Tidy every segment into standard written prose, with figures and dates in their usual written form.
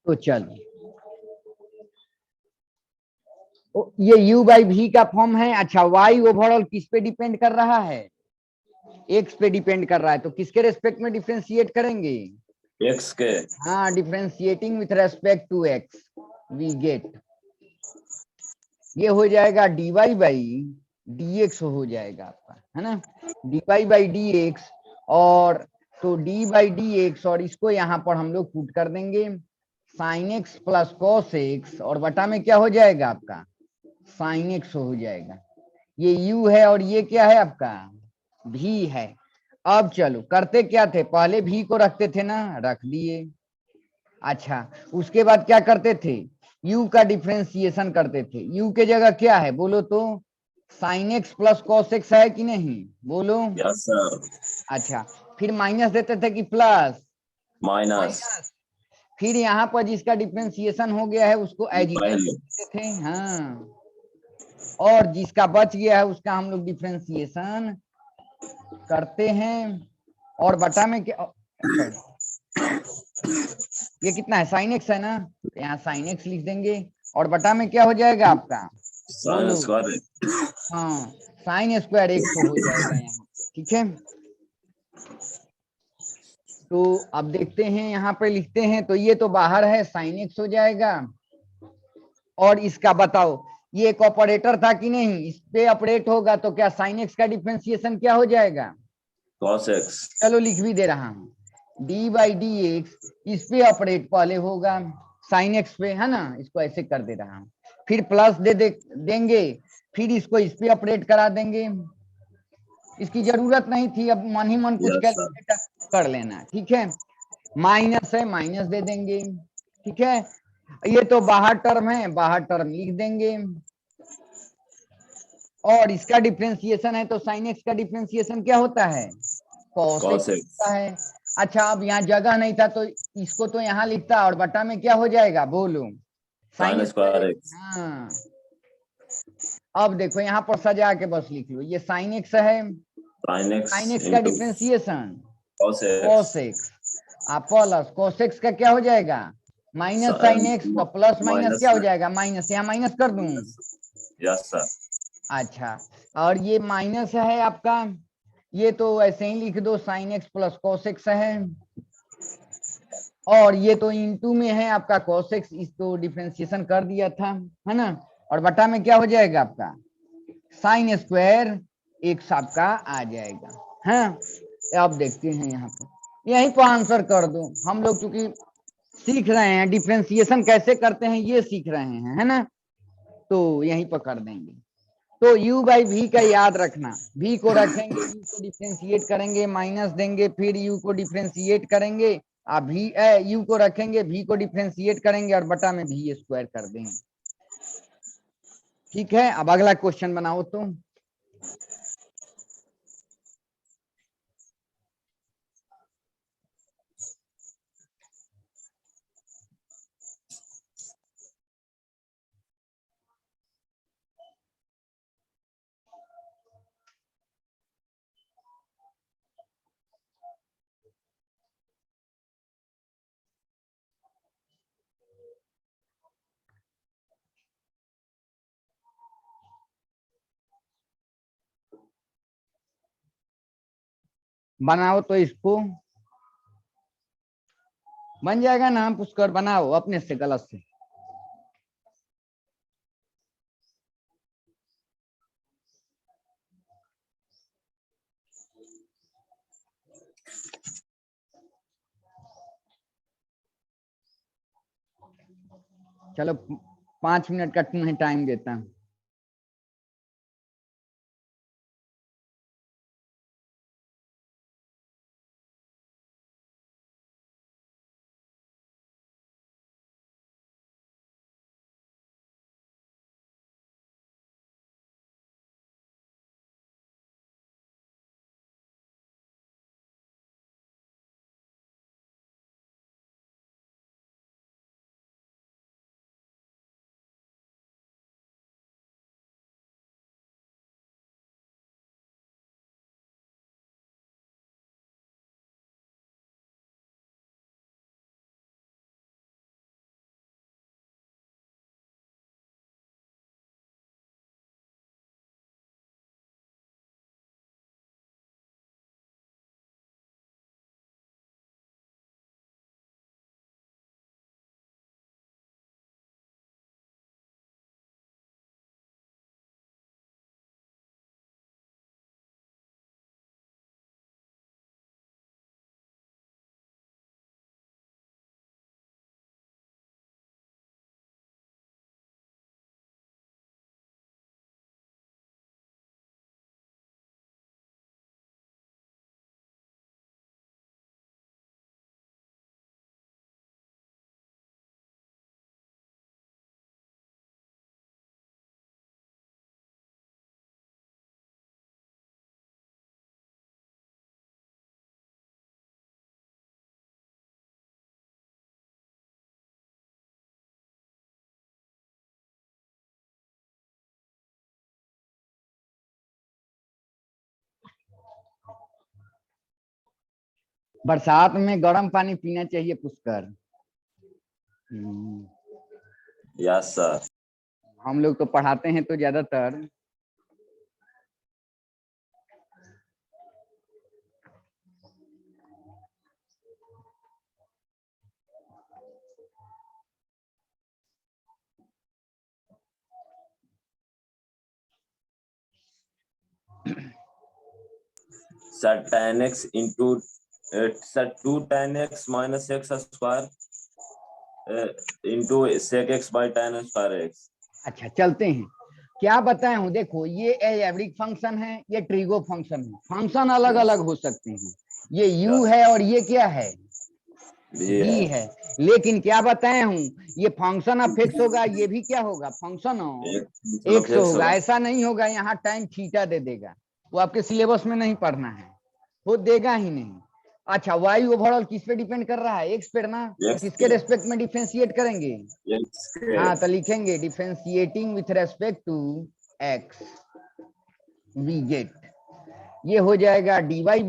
तो चलो, ये u बाई वी का फॉर्म है। अच्छा, y ओवरऑल किस पे डिपेंड कर रहा है? x पे डिपेंड कर रहा है, तो किसके रेस्पेक्ट में डिफ्रेंशिएट करेंगे? x के। हाँ, differentiating with respect to x we get, ये हो जाएगा dy बाई dx हो जाएगा आपका, है ना, dy बाई dx। और तो d बाई dx, और इसको यहाँ पर हम लोग पुट कर देंगे sin x plus cos x, और बटा में क्या हो जाएगा आपका? sin x हो जाएगा। ये u है और ये क्या है आपका? v है। अब चलो करते क्या थे, पहले v को रखते थे ना, रख दिए। अच्छा, उसके बाद क्या करते थे? u का डिफरेंशिएशन करते थे। u के जगह क्या है बोलो तो? sin x plus cos x है कि नहीं, बोलो। Yes sir. अच्छा, फिर माइनस देते थे कि प्लस? माइनस। फिर यहाँ पर जिसका डिफरेंशिएशन हो गया है उसको एज इट इज देते थे। हाँ, और जिसका बच गया है उसका हम लोग डिफरेंशिएशन करते हैं। और बटा में क्या, सॉरी, ये कितना है, sin x है ना, तो यहाँ sin x लिख देंगे। और बटा में क्या हो जाएगा आपका, साइन बोलो। स्क्वायर। हाँ, sin स्क्वायर x हो जाएगा यहाँ, ठीक है। तो अब देखते हैं, यहाँ पे लिखते हैं, तो ये तो बाहर है, sin x हो जाएगा। और इसका बताओ, ये एक ऑपरेटर था कि नहीं, इस पे ऑपरेट होगा तो क्या sin x का डिफरेंशिएशन क्या हो जाएगा? cos x। चलो लिख भी दे रहा हूँ, d बाई डी एक्स, इस पे ऑपरेट पहले होगा sin x पे, है ना, इसको ऐसे कर दे रहा हूँ। फिर प्लस देंगे, फिर इसको इस पे ऑपरेट करा देंगे। इसकी जरूरत नहीं थी, अब मन ही मन कुछ यस सर। कैलकुलेट कर लेना, ठीक है। माइनस है, माइनस दे देंगे, ठीक है। ये तो बाहर टर्म है, बाहर टर्म लिख देंगे। और इसका डिफरेंशिएशन है तो sin x का डिफरेंशिएशन क्या होता है? cos x cos x। होता है। अच्छा, अब यहाँ जगह नहीं था तो इसको तो यहाँ लिखता, और बटा में क्या हो जाएगा बोलो? Sine sin square square. x। हाँ, अब देखो यहाँ पर सजा के बस लिख लो, ये sin x है, साइन sin x x का into differentiation cos cos x। x, plus cos x का क्या हो जाएगा? माइनस sin x, तो प्लस माइनस क्या माइनस। हो जाएगा? माइनस, यहाँ माइनस कर दूं? Yes sir. अच्छा, और ये माइनस है आपका, ये तो ऐसे ही लिख दो, sin x plus cos x है। और ये तो इंटू में है आपका cos x, इसको डिफरेंशिएशन कर दिया था, है ना। और बटा में क्या हो जाएगा आपका? sin स्क्वायर x आपका आ जाएगा। हाँ, अब देखते हैं यहाँ पर, यहीं पर आंसर कर दो। हम लोग चूंकि सीख रहे हैं डिफरेंशिएशन कैसे करते हैं, ये सीख रहे हैं, है ना, तो यहीं पर कर देंगे। तो u बाई वी का याद रखना, v को रखेंगे, u को डिफ्रेंशिएट करेंगे, माइनस देंगे, फिर u को डिफ्रेंशिएट करेंगे, u को रखेंगे, v को डिफ्रेंशिएट करेंगे, और बटा में v स्क्वायर कर देंगे। ठीक है, अब अगला क्वेश्चन बनाओ तो। बनाओ तो, इसको बन जाएगा नाम पुष्कर, बनाओ अपने से, गलत से। चलो 5 मिनट का तुम्हें टाइम देता हूँ। बरसात में गर्म पानी पीना चाहिए पुष्कर। Yes sir. हम लोग तो पढ़ाते हैं तो ज्यादातर। Sir tan x into sir 2 tan x minus x square into sec x by tan square x। अच्छा चलते हैं, क्या बताएं हूँ, देखो ये एवरेज फंक्शन है, ये ट्रिगो फंक्शन है, फंक्शन अलग अलग हो सकते हैं, ये u है और ये क्या है v है, लेकिन क्या बताए हूँ ये फंक्शन ऑफ x होगा, ये भी क्या होगा फंक्शन ऑफ x होगा। ऐसा नहीं होगा यहाँ टाइम थीटा दे देगा, वो आपके सिलेबस में नहीं पढ़ना है, वो देगा ही नहीं। अच्छा y ओवरऑल किस पे डिपेंड कर रहा है, x पे ना, तो किसके रेस्पेक्ट में डिफरेंशिएट करेंगे, हाँ तो लिखेंगे differentiating with respect to x we get, ये हो जाएगा dy बाई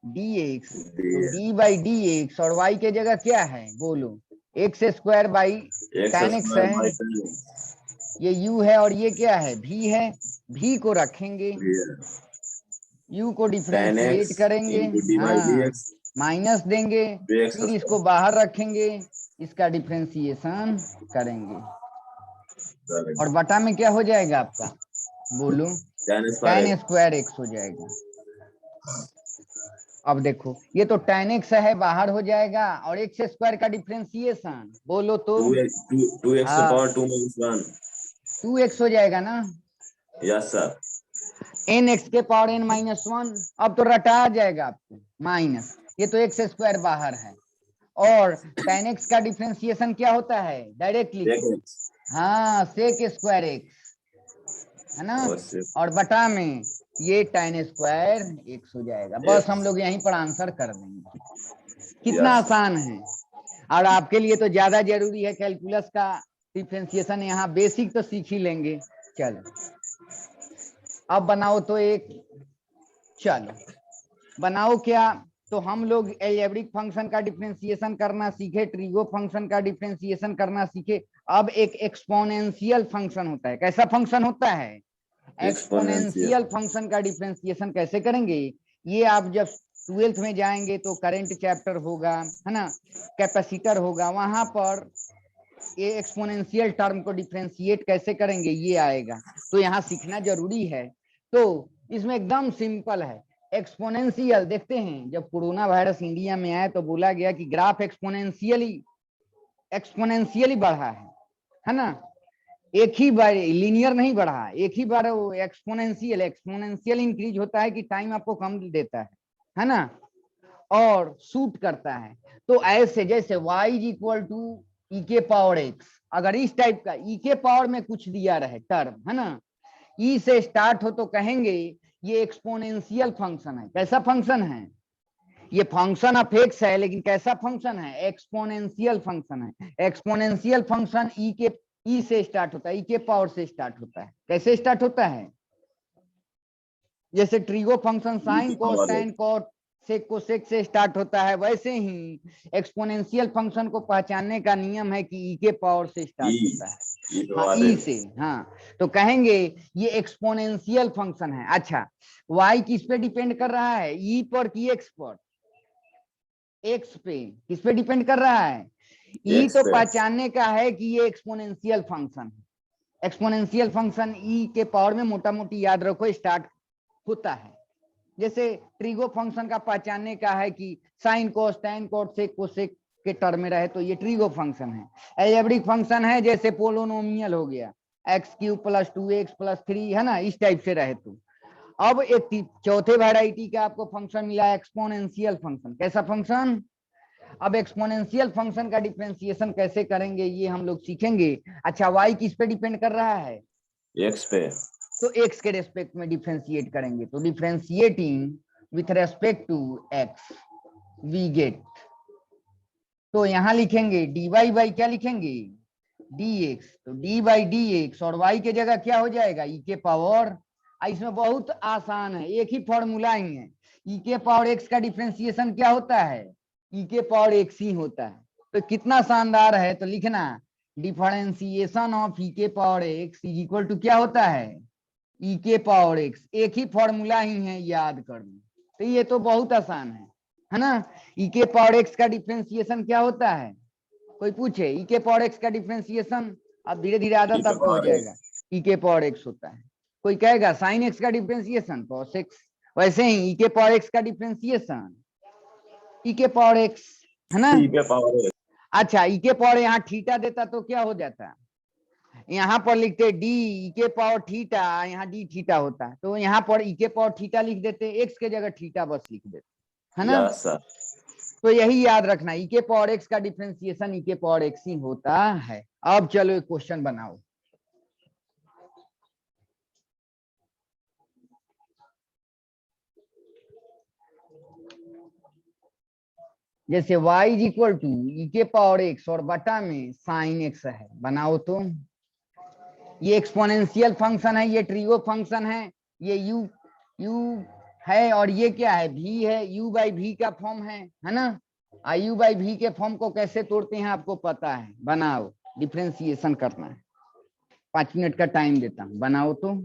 dx, तो d बाई dx और y के जगह क्या है बोलो, x square by tan x है, ये u है और ये क्या है v है, v को रखेंगे, u को डिफरेंशिएट करेंगे, हाँ माइनस देंगे, फिर इसको बाहर रखेंगे, इसका डिफरेंशिएशन करेंगे, और बटा में क्या हो जाएगा आपका बोलो, tan स्क्वायर x हो जाएगा। अब देखो ये तो tan x है, बाहर हो जाएगा, और x स्क्वायर का डिफरेंशिएशन बोलो तो 2x हो जाएगा ना, यस सर। n x के पावर n माइनस 1, अब तो रटा आ जाएगा आपको माइनस, ये तो x स्क्वायर बाहर है, और tan x का डिफरेंशिएशन क्या होता है डायरेक्टली, हाँ sec स्क्वायर x है ना, और बटा में ये tan स्क्वायर x हो जाएगा, बस हम लोग यहीं पर आंसर कर देंगे, कितना आसान है। और आपके लिए तो ज्यादा जरूरी है कैलकुलस का डिफरेंशिएशन, यहाँ बेसिक तो सीख ही लेंगे। चलो अब बनाओ तो एक, चलो बनाओ क्या, तो हम लोग एलजेब्रिक फंक्शन का डिफरेंशिएशन करना सीखे, ट्रिगो फंक्शन का डिफरेंशिएशन करना सीखे, अब एक एक्सपोनेंशियल फंक्शन होता है, कैसा फंक्शन होता है एक्सपोनेंशियल फंक्शन का डिफरेंशिएशन कैसे करेंगे, ये आप जब 12th में जाएंगे तो करंट चैप्टर होगा है ना, कैपेसिटर होगा, वहां पर ये एक्सपोनेंशियल टर्म को डिफरेंशिएट कैसे करेंगे ये आएगा, तो यहाँ सीखना जरूरी है। तो इसमें एकदम सिंपल है, एक्सपोनेंशियल देखते हैं, जब कोरोना वायरस इंडिया में आया तो बोला गया कि ग्राफ एक्सपोनेंशियली बढ़ा है ना, एक ही बार लीनियर नहीं बढ़ा, एक ही बार वो एक्सपोनेंशियल इंक्रीज होता है कि टाइम आपको कम देता है ना, और शूट करता है, तो ऐसे जैसे y इज इक्वल टू ई के पावर x, अगर इस टाइप का ई के पावर में कुछ दिया रहे टर्म है ना, ई से स्टार्ट हो तो कहेंगे ये एक्सपोनेंशियल फंक्शन है, कैसा फंक्शन है, ये फंक्शन ऑफ एक्स है, लेकिन कैसा फंक्शन है एक्सपोनेंशियल फंक्शन है, एक्सपोनेंशियल फंक्शन ई से स्टार्ट होता है, ई के पावर से स्टार्ट होता है, कैसे स्टार्ट होता है, जैसे trigo function sine cos tan cot sec cosec से स्टार्ट होता है, वैसे ही एक्सपोनेंशियल फंक्शन को पहचानने का नियम है कि ई के पावर से स्टार्ट होता है, हाँ ई से, हाँ तो कहेंगे ये एक्सपोनेंशियल फंक्शन है। अच्छा y किस पे डिपेंड कर रहा है, ई पर कि एक्स पर, एक्स पे, किस पे डिपेंड कर रहा है, ई तो पहचानने का है कि ये एक्सपोनेंशियल फंक्शन है, एक्सपोनेंशियल फंक्शन ई के पावर में मोटा मोटी याद रखो स्टार्ट होता है, जैसे ट्रिगो फंक्शन का पहचानने का है कि sine cos tan cot sec cosec के टर्म में रहे तो ये ट्रिगो फंक्शन है, एलजेब्रिक फंक्शन है जैसे पोलोनोमियल हो गया x³ + 2x + 3 है ना, इस टाइप से रहे तो। अब एक चौथे वैरायटी का आपको फंक्शन मिला एक्सपोनेंशियल फंक्शन, कैसा फंक्शन, अब एक्सपोनेंशियल फंक्शन का डिफरेंशिएशन कैसे करेंगे ये हम लोग सीखेंगे। अच्छा y किस पे डिपेंड कर रहा है, x पे, तो x के रेस्पेक्ट में डिफरेंशिएट करेंगे, तो differentiating with respect to x we get, तो यहां लिखेंगे dy बाई क्या लिखेंगे dx, तो d बाई dx और y के जगह क्या हो जाएगा ई के पावर, इसमें बहुत आसान है, एक ही फॉर्मूला ही है, ई के पावर एक्स का डिफरेंशिएशन क्या होता है, ई के पावर एक्स ही होता है। तो कितना शानदार है, तो लिखना डिफरेंशिएशन ऑफ ई के power x is equal to क्या होता है, ई के पावर एक्स। एक ही फॉर्मूला ही है, याद कर लो। तो ये तो बहुत आसान है ना। ई के पावर एक्स का डिफरेंशिएशन क्या होता है, कोई पूछे ई के पावर एक्स का डिफरेंशिएशन, अब धीरे धीरे आदत आपको हो जाएगा। ई के पावर एक्स होता है, कोई कहेगा साइन एक्स का डिफरेंशिएशन कॉस एक्स, वैसे ही ई के पावर एक्स का डिफरेंशिएशन ई के पावर एक्स, है ना। ई के पावर एक्स। अच्छा, ई के पावर यहाँ थीटा देता तो क्या हो जाता, यहाँ पर लिखते डी ई के पावर थीटा, यहाँ डी थीटा होता, तो यहाँ पर ई के पावर थीटा लिख देते, एक्स के जगह थीटा बस लिख देते, है ना। Yes sir. तो यही याद रखना, ई के पावर एक्स का डिफरेंशिएशन ई के पावर एक्स ही होता है। अब चलो एक क्वेश्चन बनाओ। जैसे y इज इक्वल टू ई के पावर एक्स और बटा में साइन एक्स है, बनाओ तो। ये एक्सपोनेंशियल फंक्शन है, ये ट्रिगो फंक्शन है, ये u है, और ये क्या है, v है, u बाई v का फॉर्म है ना। u बाई v के फॉर्म को कैसे तोड़ते हैं आपको पता है, बनाओ, डिफरेंशिएशन करना है। 5 मिनट का टाइम देता हूं, बनाओ तो।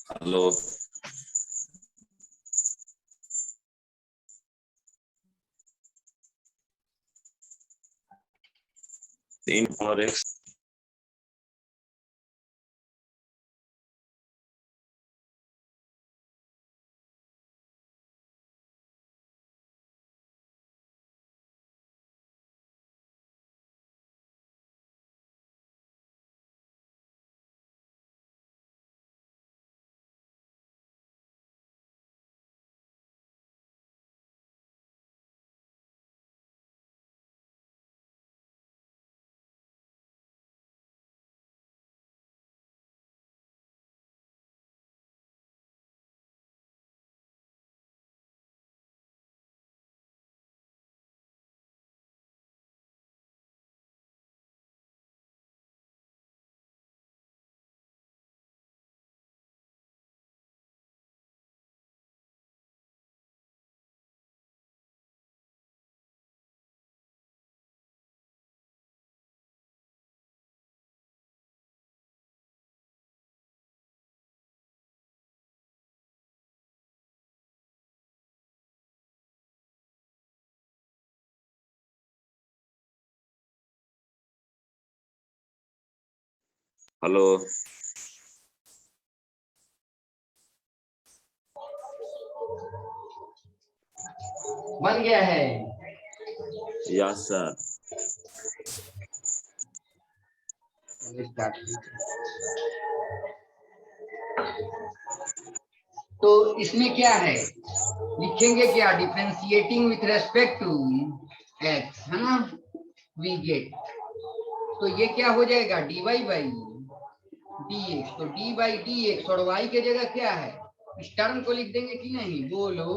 हेलो। 3 power x hello. बन गया है। Yes sir. स्टार्ट। तो इसमें क्या है, लिखेंगे क्या, differentiating with respect to x, है ना, वी गेट, तो ये क्या हो जाएगा, dy बाई dx, तो d बाई डी एक्स और y के जगह क्या है, इस टर्म को लिख देंगे कि नहीं, बोलो,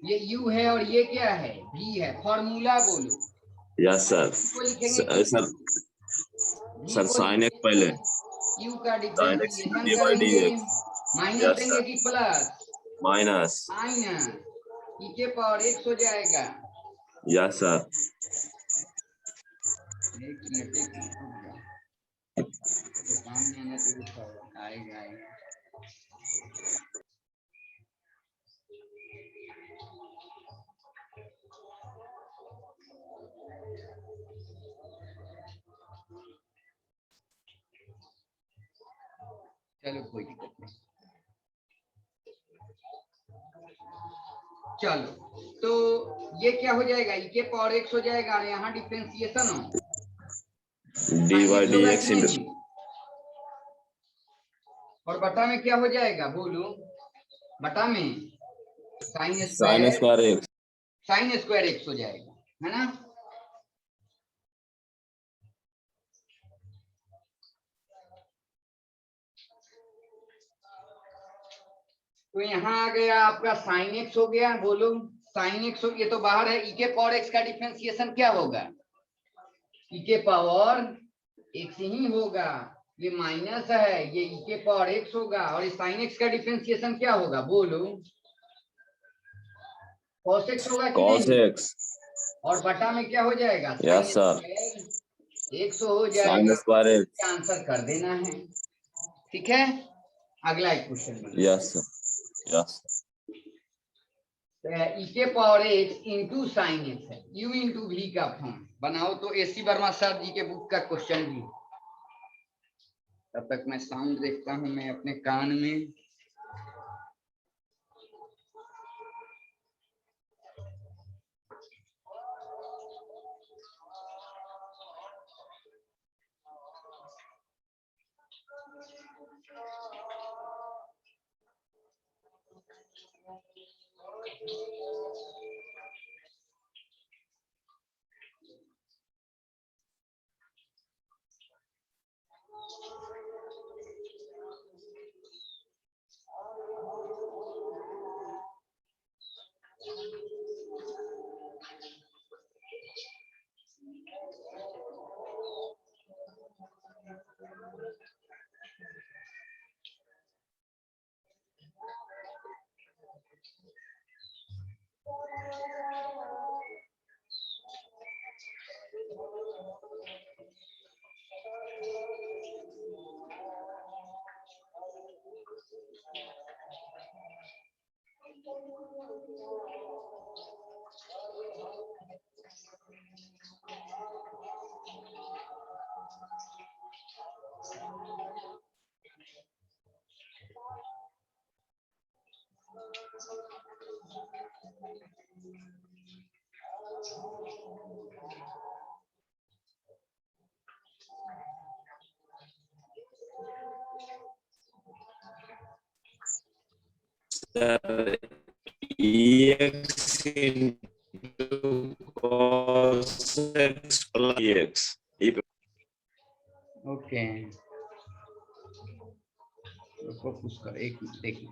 ये u है और ये क्या है, v है, फॉर्मूला बोलो, यस सर। को लिखेंगे कि सर v सर को साइन एक्स पहले, u का sine x differentiation D by D करेंगे, एक्स। माइनस यस देंगे सर। कि प्लस, माइनस। माइनस e के पावर x हो जाएगा, यस सर। एक मिनट रुक जाओ, दुकान में आना तो रुका हुआ, आएगा आएगा। चलो कोई दिक्कत नहीं, चलो तो ये क्या हो जाएगा, e के पावर x हो जाएगा और यहाँ डिफरेंशिएशन हो डी बाई डी होगा एक्स कि इंटू नहीं, और बटा में क्या हो जाएगा, बोलो, बटा में sine sine square, square x. Sine square x हो जाएगा, है ना, तो यहाँ आ गया आपका साइन एक्स हो गया, बोलो साइन एक्स हो, ये तो बाहर है, e के पावर x का डिफरेंशिएशन क्या होगा, e के पावर x ही होगा, ये माइनस है, ये e के पावर x होगा, और इस साइन x का डिफरेंशिएशन क्या होगा, बोलो cos x होगा कि कॉस नहीं, एक्स। और बटा में क्या हो जाएगा, sine yes sir. Square x हो साइन जाएगा, स्क्वायर एक्स। आंसर कर देना है, ठीक है, अगला एक question yes sir. Yes. e के power x into sine x है, u इंटू v का फॉर्म बनाओ, तो एसी वर्मा सर जी के बुक का क्वेश्चन भी, तब तक मैं साउंड देखता हूं मैं अपने कान में, sir x into cos x plus x. Okay, focus कर, एक मिनट देखिए,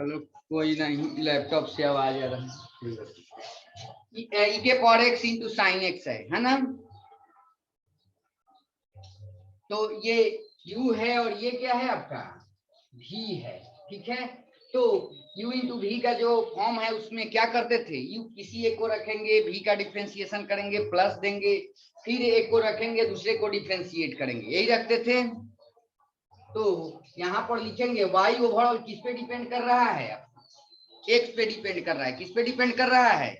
चलो कोई नहीं, लैपटॉप से आवाज आ रहा है। ई के power x into sine x है ना। तो ये u है और ये क्या है आपका v है, ठीक है। तो u इंटू वी का जो फॉर्म है उसमें क्या करते थे, u किसी एक को रखेंगे, v का डिफरेंशिएशन करेंगे, प्लस देंगे, फिर एक को रखेंगे, दूसरे को डिफरेंशिएट करेंगे, यही रखते थे। तो यहाँ पर लिखेंगे y ओवरऑल किस पे डिपेंड कर रहा है, x पे डिपेंड कर रहा है। किस पे डिपेंड कर रहा है,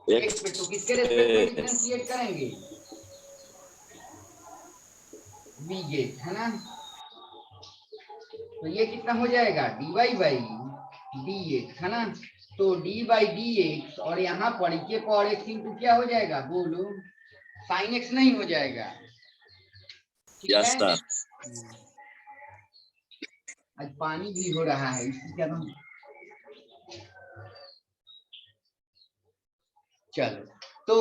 x पे। तो किसके रेस्पेक्ट में डिफरेंशिएट करेंगे, v गेट है ना। तो ये कितना हो जाएगा, dy बाई dx है ना। तो d बाई dx और यहाँ पर के पावर x इंटू क्या हो जाएगा, बोलो, साइन x नहीं हो जाएगा, ठीक है। आज पानी भी हो रहा है इसी कारण। चलो तो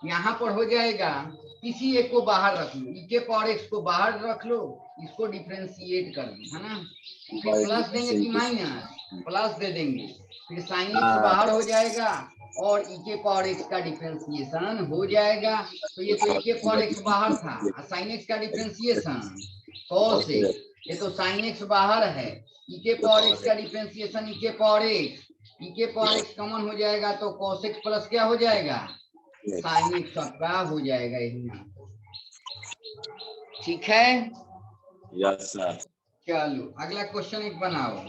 यहाँ पर हो जाएगा, किसी एक को बाहर रख लो, ई के पावर एक्स को बाहर रख लो, इसको डिफरेंशिएट कर लो है ना। फिर प्लस देंगे कि माइनस, प्लस दे देंगे, फिर साइन एक्स बाहर हो जाएगा और ई के पावर एक्स का डिफरेंशिएशन हो जाएगा। तो ये तो ई के पावर एक्स बाहर था, साइन एक्स का डिफरेंशिएशन cos x, ये तो साइन एक्स बाहर है, ई के पावर एक्स का डिफरेंशिएशन ई के पावर एक्स, ई के पावर एक्स कॉमन हो जाएगा तो cos x प्लस क्या हो जाएगा, साइन एक्स आपका हो जाएगा यही, ठीक है। Yes sir. चलो अगला क्वेश्चन एक बनाओ।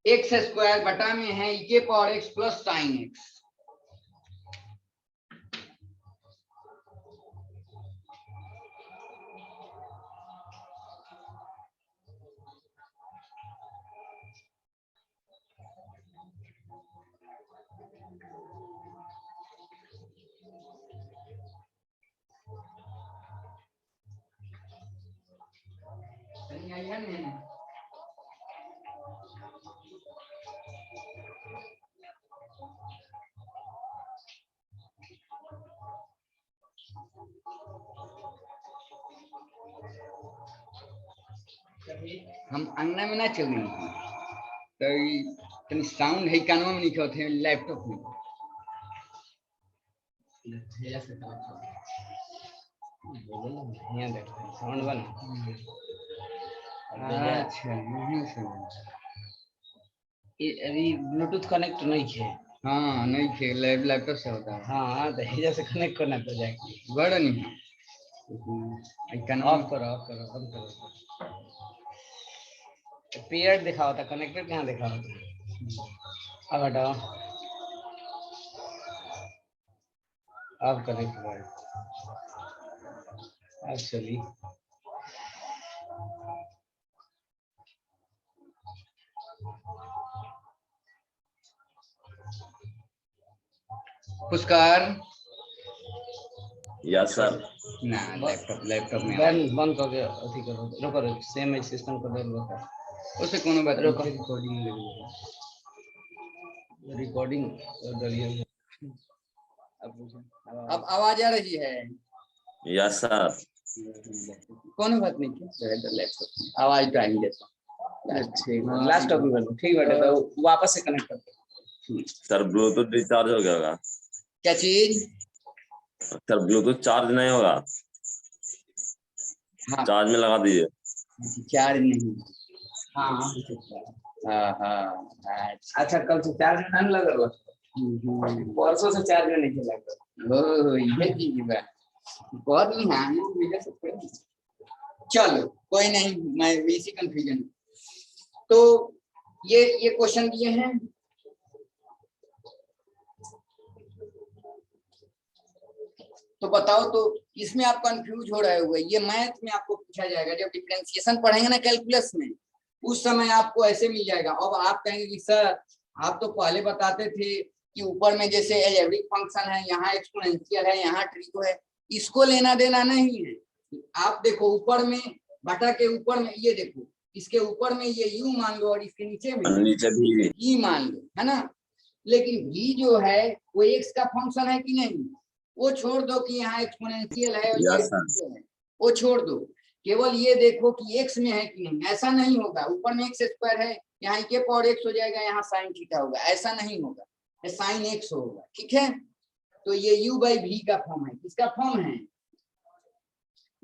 एक्स स्क्वायर बटा में है ई के power x plus sine x, हम अंगना में ना चल रही तो साउंड है कानों में नहीं होते लैपटॉप में। साउंड बना, अच्छा अभी ब्लूटूथ कनेक्ट नहीं है। हाँ नहीं थे, लैपटॉप से होता है। हाँ तो ये से कनेक्ट करना तो जाएगा, बड़ नहीं ऑफ करो बंद करो। पेयर दिखा होता, कनेक्टेड कहाँ दिखा होता। अब हटाओ, अब कनेक्ट करो, अब चलिए। Pushkar yes sir. ना लैपटॉप में बंद करके अथी करो, रुको सेम है सिस्टम को दे लो, उससे कोनो बात रुको, रिकॉर्डिंग डलिए। अब आवाज आ रही है। Yes sir. कोनो बात नहीं है, लैपटॉप आवाज तो आई देता। अच्छा लास्ट टॉपिक बनो, ठीक है तो वापस से कनेक्ट करते हैं। सर ब्लूटूथ रिचार्ज हो गया होगा। क्या चीज, सर ब्लूटूथ चार्ज नहीं होगा। हाँ चार्ज में लगा दीजिए। चार्ज नहीं, हाँ हाँ अच्छा कल से चार्ज में नहीं लगा, परसों से चार्ज में नहीं लगा। ओ ये चीज है, बहुत नहीं है। चलो कोई नहीं, मैं इसी कंफ्यूजन। तो ये क्वेश्चन दिए हैं, तो बताओ तो इसमें आप कंफ्यूज हो रहे होगे। ये मैथ में आपको पूछा जाएगा, जब डिफरेंशिएशन पढ़ेंगे ना कैलकुलस में, उस समय आपको ऐसे मिल जाएगा। अब आप कहेंगे कि सर आप तो पहले बताते थे कि ऊपर में जैसे एलजेब्रिक फंक्शन है, यहाँ एक्सपोनेंशियल है, यहाँ ट्रिको है, इसको लेना देना नहीं है। आप देखो ऊपर में बटा के ऊपर में ये देखो इसके ऊपर में ये u मान लो और इसके नीचे में नीचे भी v मान लो, है ना। लेकिन v जो है वो x का फंक्शन है कि नहीं, वो छोड़ दो कि यहाँ एक्सपोनेंशियल है और ये Yes, sir. exponential है, वो छोड़ दो। केवल ये देखो कि x में है कि नहीं। ऐसा नहीं होगा, ऊपर में x स्क्वायर है, यहाँ के पावर x हो जाएगा, यहाँ साइन थीटा होगा, ऐसा नहीं होगा, ये साइन x होगा। ठीक है, तो ये u बाई v का फॉर्म है। किसका फॉर्म है?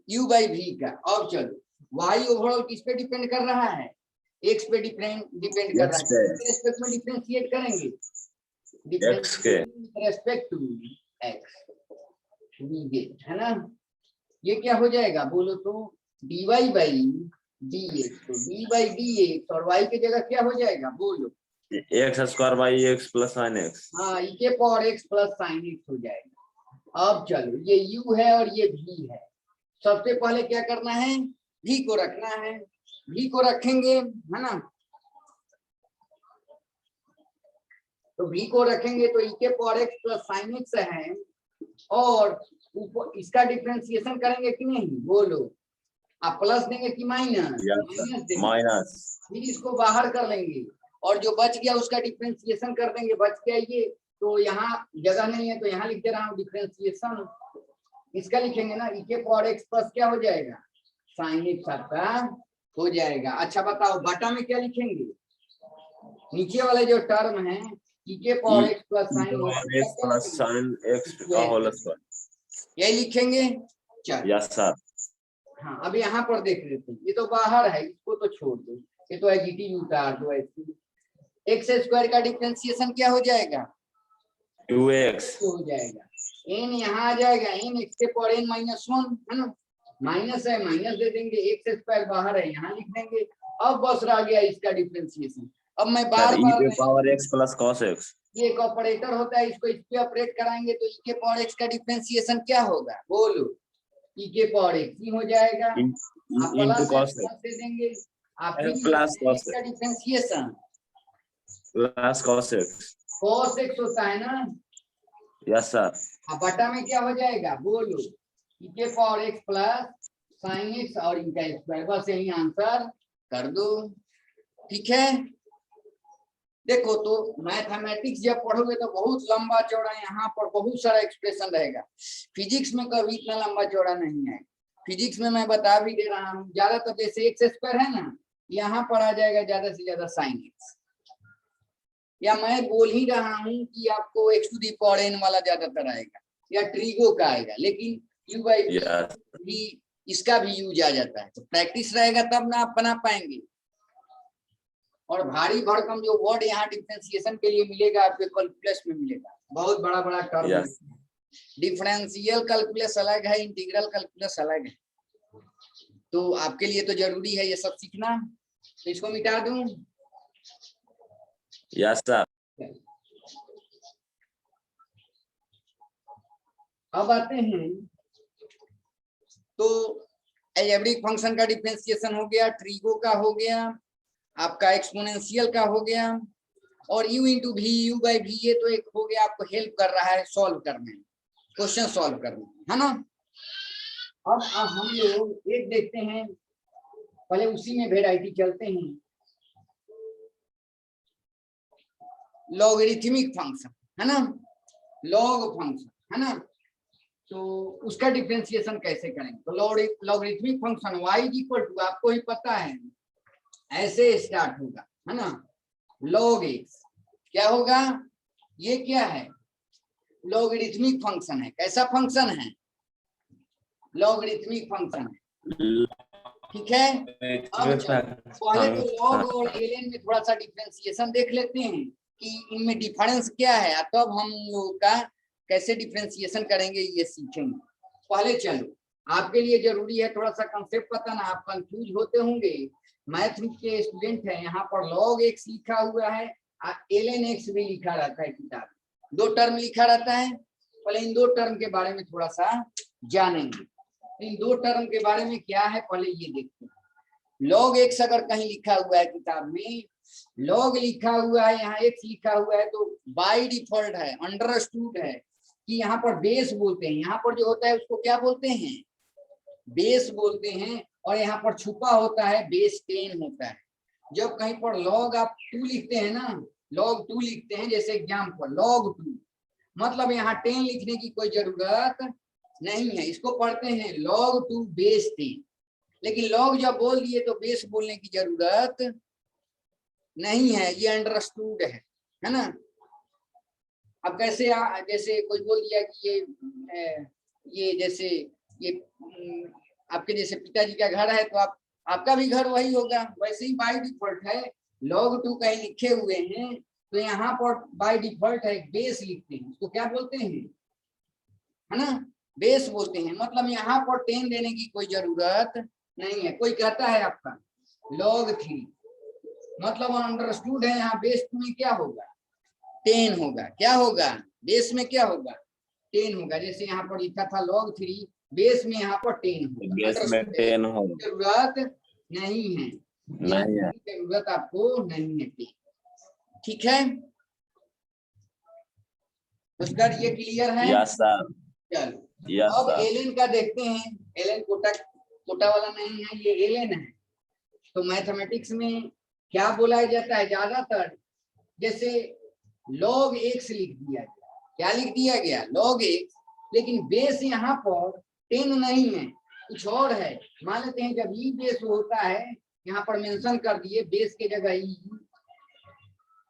u बाई v का। अब चलो y ओवरऑल किस पे डिपेंड कर रहा है? x पे डिपेंड कर रहा X है। पे। किस रेस्पेक्ट में डिफरेंशिएट करेंगे? X के। Respect to x we get, है ना। ये क्या हो जाएगा बोलो तो? dy बाई dx, तो d बाई dx और y की जगह क्या हो जाएगा बोलो? X square by x plus sine x. हाँ, e के power x plus sine x हो जाएगा। अब चलो ये u है और ये v है। सबसे पहले क्या करना है? v को रखना है। v को रखेंगे, है ना। तो v को रखेंगे तो e के power x plus sine x है, और ऊपर इसका डिफरेंशिएशन करेंगे कि नहीं बोलो? आप प्लस देंगे कि माइनस? माइनस देंगे। माइनस। फिर इसको बाहर कर लेंगे और जो बच गया उसका डिफरेंशिएशन कर देंगे। बच गया ये, तो यहाँ जगह नहीं है तो यहाँ लिख दे रहा हूँ डिफरेंशिएशन। इसका लिखेंगे ना, e के पावर x प्लस क्या हो जाएगा? साइन x आपका हो जाएगा। अच्छा बताओ बटा में क्या लिखेंगे? नीचे वाले जो टर्म है e के power x plus x plus sine x का होल स्क्वायर, यही लिखेंगे। चलो यस सर। हाँ, अब यहाँ पर देख लेते हैं। ये तो बाहर है, इसको तो छोड़ दो, ये तो एडिटिव उतार दो। ऐसे एक्स स्क्वायर का डिफरेंशिएशन क्या हो जाएगा? 2x हो जाएगा। n यहाँ आ जाएगा, n x के पावर n माइनस 1, है ना। माइनस है, माइनस दे देंगे, एक्स स्क्वायर बाहर है, यहाँ लिख देंगे। अब बस रह गया इसका डिफरेंशिएशन। अब मैं बार e बार पे power x plus cos x। ये एक ऑपरेटर होता है, इसको इस पे ऑपरेट कराएंगे तो e के पावर x का डिफरेंशिएशन क्या होगा बोलो? e के पावर x ही हो जाएगा। आप इनटू cos प्लस दे देंगे, आप प्लस cos का differentiation plus cos x। cos x होता है ना। Yes sir. अब बटा में क्या हो जाएगा बोलो? e के power x plus sine x और इनका स्क्वायर। बस यही आंसर कर दो। ठीक है, देखो तो मैथमेटिक्स जब पढ़ोगे तो बहुत लंबा चौड़ा यहाँ पर बहुत सारा एक्सप्रेशन रहेगा। फिजिक्स में कभी इतना लंबा चौड़ा नहीं है। फिजिक्स में मैं बता भी दे रहा हूँ, ज्यादा तो जैसे एक्स स्क्वायर है ना, यहाँ पर आ जाएगा ज्यादा से ज्यादा साइन एक्स। या मैं बोल ही रहा हूँ कि आपको x to the power n वाला ज्यादातर आएगा या ट्रिगो का आएगा, लेकिन यू बाई भी इसका भी यूज आ जाता है। तो प्रैक्टिस रहेगा तब ना आप बना पाएंगे। और भारी भरकम जो वर्ड यहाँ डिफरेंशिएशन के लिए मिलेगा आपके कैलकुलस में मिलेगा, बहुत बड़ा बड़ा टर्म। डिफरेंशियल कैलकुलस अलग है, इंटीग्रल कैलकुलस अलग है। तो आपके लिए तो जरूरी है ये सब सीखना। तो इसको मिटा दूं? Yes sir. अब आते हैं तो अलजेब्रिक फंक्शन का डिफरेंशिएशन हो गया, ट्रिगो का हो गया, आपका एक्सपोनेंशियल का हो गया, और u इंटू भी यू बाई भी ये तो एक हो गया, आपको हेल्प कर रहा है सॉल्व करने, क्वेश्चन सॉल्व करने, है ना। अब हम लोग एक देखते हैं, पहले उसी में वेराइटी चलते हैं। लॉगरिथमिक फंक्शन है ना, लॉग फंक्शन है ना, तो उसका डिफरेंशिएशन कैसे करेंगे? तो logarithmic function y equal to, आपको ही पता है, ऐसे स्टार्ट होगा, है ना। log x क्या होगा? ये क्या है? लॉगरिथमिक फंक्शन है। कैसा फंक्शन है? लॉगरिथमिक फंक्शन है। ठीक है, अब पहले तो log और ln में थोड़ा सा डिफरेंशिएशन देख लेते हैं कि इनमें डिफरेंस क्या है, तब हम लोग का कैसे डिफरेंशिएशन करेंगे ये सीखेंगे। पहले चलो, आपके लिए जरूरी है थोड़ा सा कंसेप्ट पता ना, आप कंफ्यूज होते होंगे। मैथ के स्टूडेंट है, यहाँ पर log x लिखा हुआ है, ln x भी लिखा रहता है किताब, दो टर्म लिखा रहता है। पहले इन दो टर्म के बारे में थोड़ा सा जानेंगे। इन दो टर्म के बारे में क्या है पहले ये देखते हैं। log x अगर कहीं लिखा हुआ है किताब में, log लिखा हुआ है, यहाँ x लिखा हुआ है, तो बाय डिफॉल्ट है, अंडरस्टूड है कि यहाँ पर बेस बोलते हैं। यहाँ पर जो होता है उसको क्या बोलते हैं? बेस बोलते हैं। और यहाँ पर छुपा होता है बेस 10 होता है। जब कहीं पर log आप 2 लिखते हैं ना, log 2 लिखते हैं, जैसे एग्जाम्पल log 2, मतलब यहाँ 10 लिखने की कोई जरूरत नहीं है, इसको पढ़ते हैं log 2 बेस 10। लेकिन log जब बोल दिए तो बेस बोलने की जरूरत नहीं है, ये अंडरस्टूड है ना। अब कैसे जैसे कोई बोल दिया कि ये जैसे ये आपके जैसे पिताजी का घर है तो आपका भी घर वही होगा, वैसे ही बाय डिफॉल्ट है। log 2 कहीं लिखे हुए हैं तो यहाँ पर बाय डिफॉल्ट है बेस लिखते हैं, उसको क्या बोलते हैं, है ना, बेस बोलते हैं। मतलब यहाँ पर 10 देने की कोई जरूरत नहीं है। कोई कहता है आपका log 3, मतलब अंडरस्टूड है, यहाँ बेस 2 में क्या होगा, 10 होगा। क्या होगा, बेस में क्या होगा, 10 होगा। जैसे यहाँ पर लिखा था log 3, बेस में यहाँ पर 10 होगा। बेस में 10 हो जरूरत नहीं है, नहीं है। जरूरत आपको नहीं है। ठीक है, उसका ये क्लियर है। यस सर, चलो यस अब सर। एलएन का देखते हैं। एलएन कोटा वाला नहीं है, ये एलएन है। तो मैथमेटिक्स में क्या बोला जाता है ज्यादातर, जैसे log x लिख दिया गया, क्या लिख दिया गया, log x, लेकिन बेस यहाँ पर 10 नहीं है, कुछ और है। मान लेते हैं जब ई बेस होता है, यहाँ पर मेंशन कर दिए बेस के जगह ई,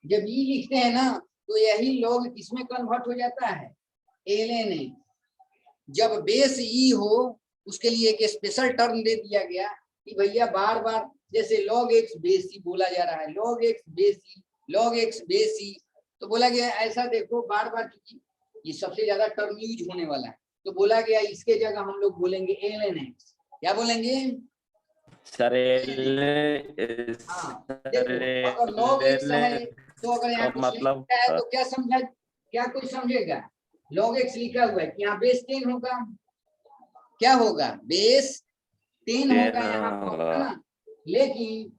जब ई लिखते हैं ना तो यही log किसमें कन्वर्ट हो जाता है, ln। जब बेस ई हो उसके लिए एक स्पेशल टर्म दे दिया गया कि भैया बार बार जैसे log x बेस ई बोला जा रहा है, log x बेस ई, log x बेस ई, तो बोला गया ऐसा देखो बार बार, क्योंकि ये सबसे ज्यादा टर्म यूज होने वाला है, तो बोला गया इसके जगह हम लोग बोलेंगे ln x। क्या बोलेंगे सर हाँ, देखो अगर log x है तो अगर यहाँ कुछ मतलब लिखा है तो क्या समझा, क्या कोई समझेगा, log x लिखा हुआ है कि यहाँ बेस 10 होगा, क्या होगा, बेस 10 होगा यहाँ पर, है ना। लेकिन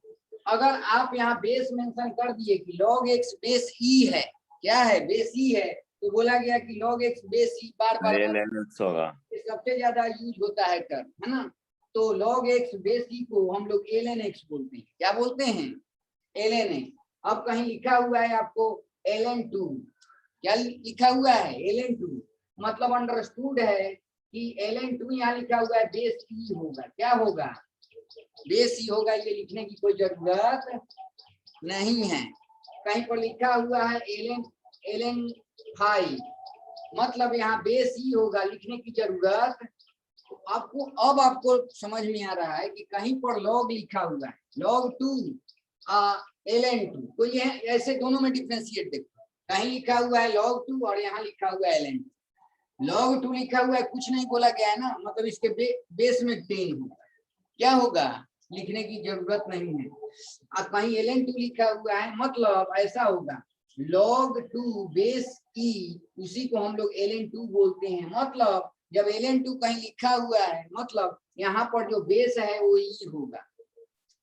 अगर आप यहाँ बेस मेंशन कर दिए कि log x बेस ई है, क्या है, बेस ई है, तो बोला गया कि log x बेस ई बार बार होगा, सबसे ज्यादा यूज होता है टर्म, है ना। तो log x बेस ई को हम लोग ln x बोलते हैं। क्या बोलते हैं, ln x। अब कहीं लिखा हुआ है आपको ln2, क्या लिखा हुआ है, ln2, मतलब अंडरस्टूड है कि ln2 यहाँ लिखा हुआ है बेस ई होगा। क्या होगा, बेस ई होगा, ये लिखने की कोई जरूरत नहीं है। कहीं पर लिखा हुआ है ln5, मतलब यहाँ बेस ई होगा, लिखने की जरूरत आपको। अब आपको समझ में आ रहा है कि कहीं पर log लिखा हुआ है log 2 ln2, तो ये ऐसे दोनों में डिफरेंशिएट देखो, कहीं लिखा हुआ है log 2 और यहाँ लिखा हुआ है ln2। log 2 लिखा हुआ है, कुछ नहीं बोला गया है ना, मतलब इसके बेस में 10 होगा। क्या होगा, लिखने की जरूरत नहीं है। अब कहीं ln2 लिखा हुआ है, मतलब ऐसा होगा log 2 बेस ई, उसी को हम लोग ln2 बोलते हैं। मतलब जब ln2 कहीं लिखा हुआ है, मतलब यहाँ पर जो बेस है वो ई होगा,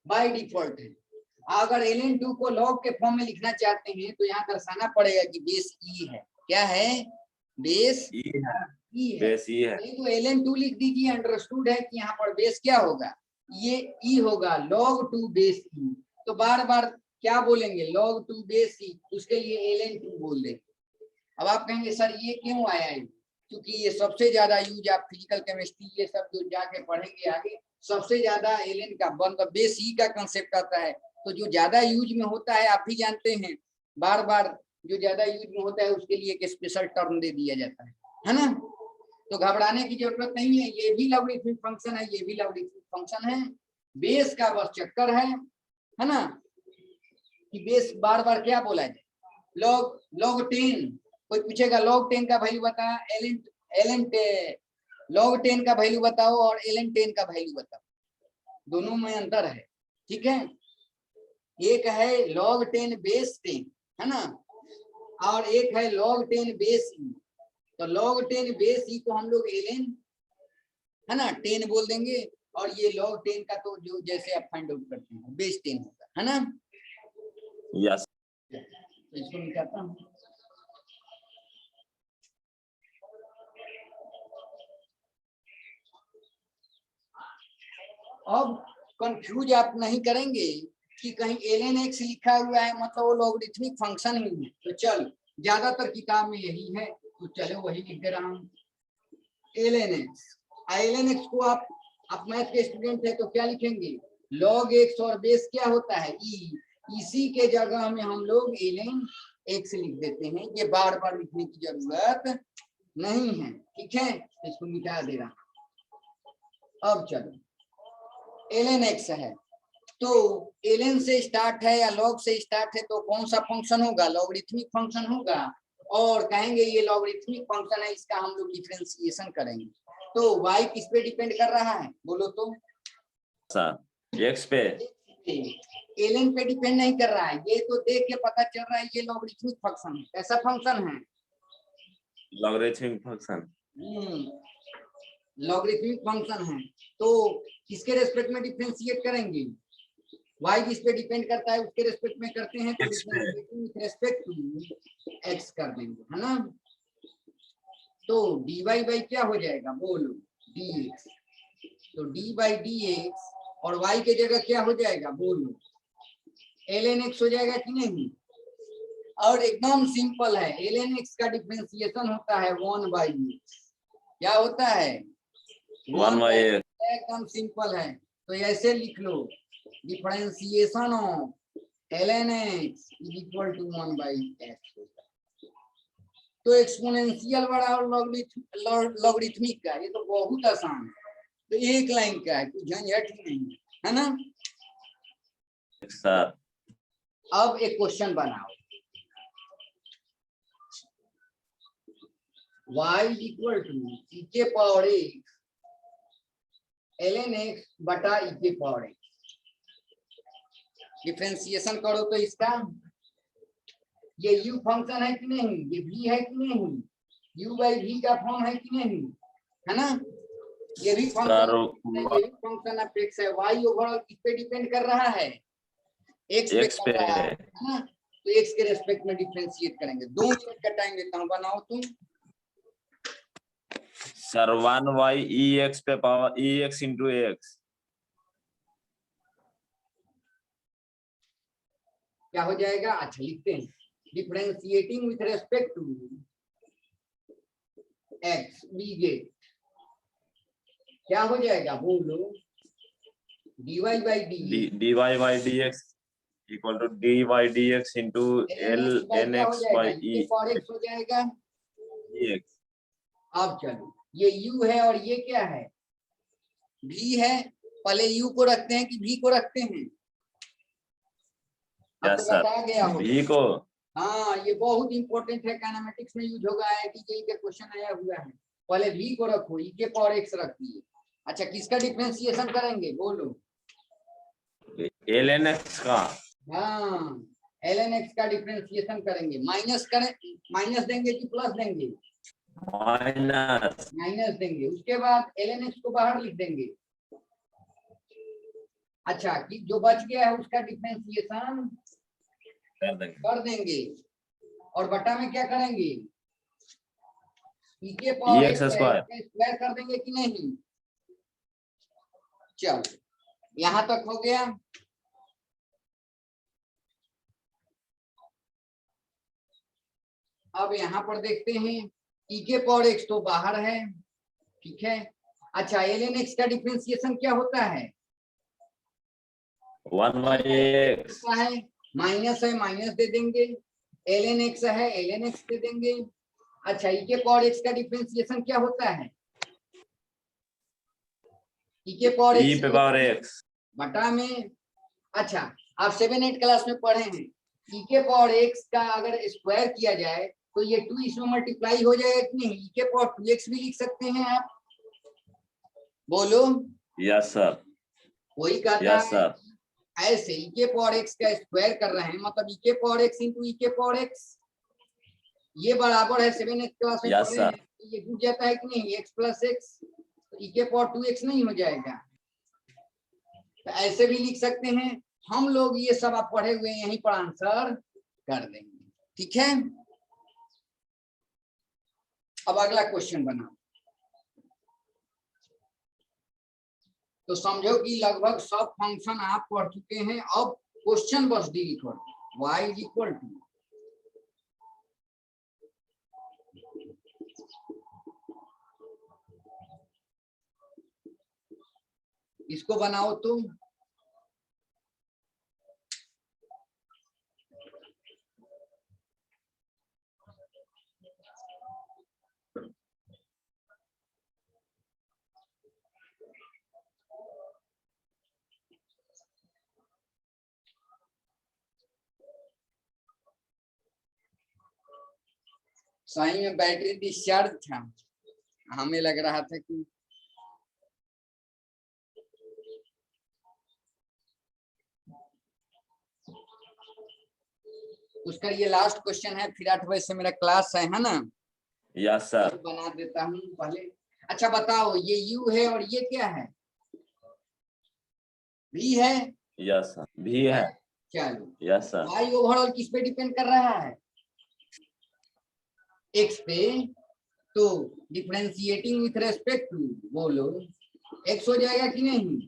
बाय डिफॉल्ट है। अगर ln2 को log के फॉर्म में लिखना चाहते हैं तो यहाँ दर्शाना पड़ेगा कि बेस ई है। क्या है, बेस ई है, बेस ई है। नहीं तो ln2 लिख दीजिए, अंडरस्टूड है कि यहाँ पर बेस क्या होगा, ये ई होगा, log 2 बेस ई। तो बार बार क्या बोलेंगे, log 2 बेस ई, उसके लिए ln2 बोल देंगे। अब आप कहेंगे सर ये क्यों आया है, क्योंकि ये सबसे ज्यादा यूज आप फिजिकल केमिस्ट्री ये सब जो जाके पढ़ेंगे आगे, सबसे ज्यादा एलन का मतलब बेस ई का कंसेप्ट आता है। तो जो ज्यादा यूज में होता है आप भी जानते हैं, बार बार जो ज्यादा यूज में होता है उसके लिए एक स्पेशल टर्म दे दिया जाता है ना। तो घबराने की जरूरत नहीं है, ये भी लॉगरिथमिक फंक्शन है, ये भी लॉगरिथमिक फंक्शन है। बेस का बस चक्कर है ना, कि बेस बार बार क्या बोला जाए, log 10। कोई पूछेगा log 10 का वैल्यू बता, ln log 10 का वैल्यू बताओ और ln 10 का वैल्यू बताओ, दोनों में अंतर है। ठीक है, एक है log 10 बेस 10, है ना, और एक है log 10 बेस ई। तो log 10 बेस ई को हम लोग ln, है ना, 10 बोल देंगे, और ये log 10 का तो जो जैसे आप फाइंड आउट करते हैं बेस 10 होगा, है ना। यस, तो इसको निकालता हूँ। अब कंफ्यूज आप नहीं करेंगे कि कहीं ln x लिखा हुआ है मतलब वो लॉगरिथमिक फंक्शन ही है। तो चल ज्यादातर किताब में यही है, तो चलो वही लिख दे रहा हूँ ln x। ln x को आप मैथ के स्टूडेंट है तो क्या लिखेंगे, log x और बेस क्या होता है e, इसी के जगह में हम लोग ln x लिख देते हैं, ये बार बार लिखने की जरूरत नहीं है। ठीक है, इसको मिटा दे रहा। अब चलो ln x है, तो ln से स्टार्ट है या log से स्टार्ट है तो कौन सा फंक्शन होगा, लॉगरिथमिक फंक्शन होगा। और कहेंगे ये लॉगरिथमिक फंक्शन है, इसका हम लोग डिफरेंशिएशन करेंगे। तो y किस पे डिपेंड कर रहा है बोलो तो, x पे। ln पे डिपेंड नहीं कर रहा है, ये तो देख के पता चल रहा है ये लॉगरिथमिक फंक्शन है। कैसा फंक्शन है, लॉगरिथमिक फंक्शन। लॉगरिथमिक फंक्शन है, तो किसके रेस्पेक्ट में डिफरेंशिएट करेंगे, y जिस पे डिपेंड करता है उसके रेस्पेक्ट में करते हैं, तो विथ रेस्पेक्ट टू x कर देंगे, है ना। तो dy बाई क्या हो जाएगा बोलो, dx। तो d बाई dx और y के जगह क्या हो जाएगा बोलो, ln x हो जाएगा कि नहीं। और एकदम सिंपल है, ln x का डिफरेंशिएशन होता है 1/x। क्या होता है 1/x। एकदम सिंपल है, तो ऐसे लिख लो differentiation of ln x is equal to 1/x। तो एक्सपोनेंशियल बड़ा और लॉगरिथमिक का ये तो बहुत आसान है, तो एक लाइन का है, कुछ झंझट ही नहीं है ना। सर अब एक क्वेश्चन बनाओ, y is equal to e के पावर x ln x बटा e के पावर x। डिफरेंशिएशन करो तो इसका ये u फंक्शन है कि नहीं, ये v है कि नहीं, u बाई v का फॉर्म है कि नहीं, है ना। ये भी फंक्शन ऑफ x है, y ओवरऑल किस पे डिपेंड कर रहा है, x पे कर रहा है ना। तो x के रेस्पेक्ट में डिफरेंशिएट करेंगे। 2 मिनट का टाइम देता हूँ, बनाओ तुम। सर 1y ex पे पावर ex into x क्या हो जाएगा, अच्छा लिखते हैं, differentiating with respect to x we get क्या हो जाएगा बोलो, dy by dx equal to dy dx into ln x by e x हो जाएगा। dx। अब चलो ये u है और ये क्या है v है, पहले u को रखते हैं कि v को रखते हैं, अब तो बता गया हो v को। हाँ ये बहुत इंपॉर्टेंट है, काइनेमेटिक्स में यूज होगा, IIT के क्वेश्चन आया हुआ है। पहले v को रखो, e के पावर x रखिए। अच्छा किसका डिफरेंशिएशन करेंगे बोलो, ln x का। हाँ ln x का डिफरेंशिएशन करेंगे। माइनस करें, माइनस देंगे कि प्लस देंगे, माइनस देंगे। उसके बाद ln x को बाहर लिख देंगे। अच्छा कि जो बच गया है उसका डिफरेंशिएशन कर देंगे और बटा में क्या करेंगे, e के पावर x स्क्वायर कर देंगे कि नहीं। चलो यहां तक हो गया। अब यहाँ पर देखते हैं e के पावर x तो बाहर है, ठीक है। अच्छा ln x का डिफरेंशिएशन क्या होता है, 1/x है माइनस है, माइनस दे देंगे, ln x है ln x दे देंगे। अच्छा e के पावर x का डिफरेंशिएशन क्या होता है, e के पावर x बटा में। अच्छा आप 7-8 क्लास में पढ़े हैं, e के पावर x का अगर स्क्वायर किया जाए तो ये 2 इसमें मल्टीप्लाई हो जाएगा कि नहीं, e के पावर 2x भी लिख सकते हैं आप, बोलो। Yes sir. वही कहता है ऐसे e के पावर x का स्क्वायर कर रहे हैं, मतलब e के पावर x इंटू e के पावर x, ये बराबर है 7-8 क्लास में पढ़े हैं, ये जुड़ जाता है कि नहीं, x प्लस x, तो e के पावर 2x नहीं हो जाएगा। तो ऐसे भी लिख सकते हैं हम लोग, ये सब आप पढ़े हुए यहीं पर आंसर कर देंगे, ठीक है। अब अगला क्वेश्चन बनाओ। तो समझो कि लगभग सब फंक्शन आप पढ़ चुके हैं। अब क्वेश्चन बस डील करो। y इज इक्वल टू इसको बनाओ तो सही में बैटरी डिस्चार्ज था, हमें लग रहा था कि उसका ये लास्ट क्वेश्चन है, फिर 8 बजे से मेरा क्लास है ना। Yes sir. बना देता हूँ पहले। अच्छा बताओ, ये यू है और ये क्या है? भी है। यस सर, भी है। चलो, यस सर। y ओवरऑल किस पे डिपेंड कर रहा है? x पे। तो डिफरेंशिएटिंग विथ रेस्पेक्ट टू, बोलो x हो जाएगा कि नहीं?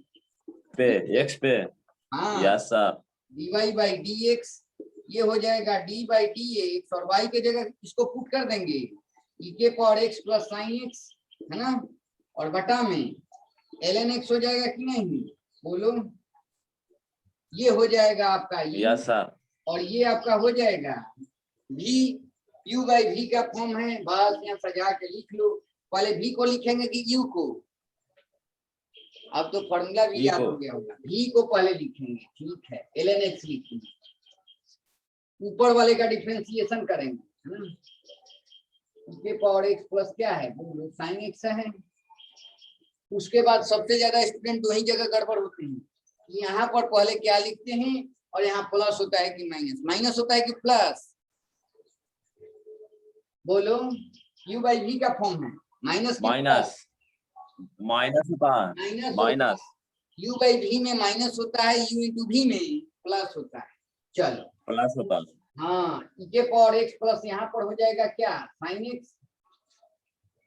पे x पे। हाँ, yes sir. dy by dx ये हो जाएगा d बाई dx, और y के जगह इसको पुट कर देंगे e के power x plus sine x, है ना, और बटा में ln x हो जाएगा कि नहीं? बोलो, ये हो जाएगा आपका यस सर। और ये आपका हो जाएगा v, u बाई v का फॉर्म है। बस यहाँ सजा के लिख लो। पहले v को लिखेंगे कि u को? अब तो फॉर्मूला भी याद हो गया होगा। v को पहले लिखेंगे, ठीक है, ln x लिखेंगे, ऊपर वाले का डिफरेंशिएशन करेंगे, है ना। उसके पावर x प्लस क्या है? बोलो साइन x है। उसके बाद सबसे ज्यादा स्टूडेंट वही जगह गड़बड़ होते हैं, यहाँ पर पहले क्या लिखते हैं और यहाँ प्लस होता है कि माइनस, माइनस होता है कि प्लस? बोलो, u बाई v का फॉर्म है माइनस माइनस। माइनस होता है। माइनस। u बाई v में माइनस होता है, u इंटू v में प्लस होता है। चलो, प्लस होता है। हाँ, e के पावर x प्लस यहाँ पर हो जाएगा क्या? साइन x,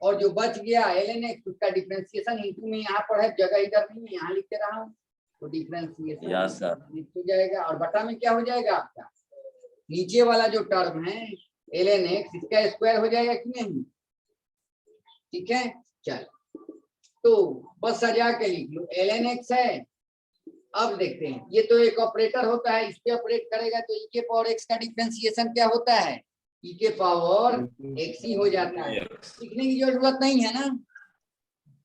और जो बच गया ln x उसका डिफरेंशिएशन इंटू में यहाँ पर है, जगह इधर नहीं, यहाँ लिखते रहा हूँ, तो डिफरेंशिएशन यस सर। हो जाएगा। और बटा में क्या हो जाएगा आपका? नीचे वाला जो टर्म है ln x, इसका स्क्वायर हो जाएगा कि नहीं? ठीक है, चलो, तो बस सजा के लिख लो ln x है। अब देखते हैं, ये तो एक ऑपरेटर होता है, इस पे ऑपरेट करेगा तो e के पावर x का डिफरेंशिएशन क्या होता है? e के पावर x ही हो जाता है, लिखने की जरूरत नहीं है ना,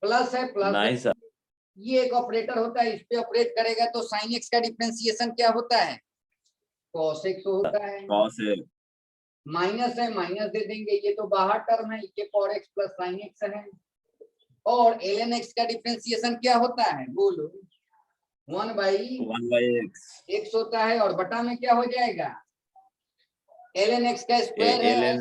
प्लस है, प्लस नहीं सर। ये एक ऑपरेटर होता है, इस पे ऑपरेट करेगा तो साइन x का डिफरेंशिएशन क्या होता है? cos x होता है। Cos x। माइनस है, माइनस दे देंगे, ये तो बाहर टर्म है, e के power x plus sine x है। और ln x का डिफरेंशिएशन क्या होता है? बोलो, 1 बाई x होता है, और बटा में क्या हो जाएगा? ln x का स्क्वायर है।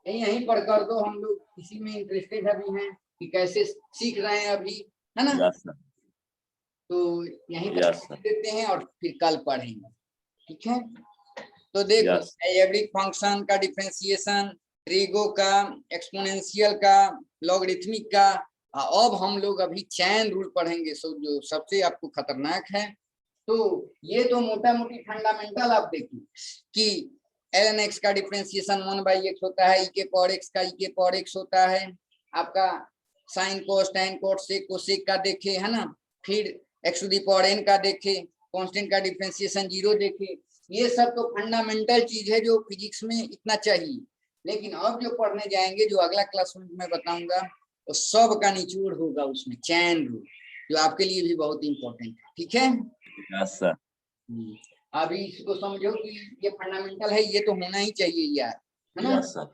यहीं पर कर दो, हम लोग इसी में इंटरेस्टेड अभी हैं कि कैसे सीख रहे हैं अभी, है ना। तो यहीं पर देते हैं और फिर कल पढ़ेंगे, ठीक है। तो देखो, एवरेज फंक्शन का डिफरेंशिएशन, ट्रिगो का, एक्सपोनेंशियल का, लॉगरिथमिक का। अब हम लोग अभी चैन रूल पढ़ेंगे, जो सबसे आपको खतरनाक है। तो ये तो मोटा मोटी फंडामेंटल आप देखिए कि ln x का डिफरेंशिएशन 1 बाई x होता है, e के पावर x का e के पावर x होता है, आपका sine cos tan cos sec cosec का देखे, है ना, फिर x to the power n का देखे, कांस्टेंट का डिफरेंशिएशन 0 देखे। ये सब तो फंडामेंटल चीज है जो फिजिक्स में इतना चाहिए। लेकिन अब जो पढ़ने जाएंगे, जो अगला क्लास में बताऊंगा, तो सब का निचोड़ होगा उसमें, चैन रूल, जो आपके लिए भी बहुत इंपॉर्टेंट है, ठीक है। Yes sir. अभी इसको समझो कि ये फंडामेंटल है, ये तो होना ही चाहिए यार, है ना। Yes sir.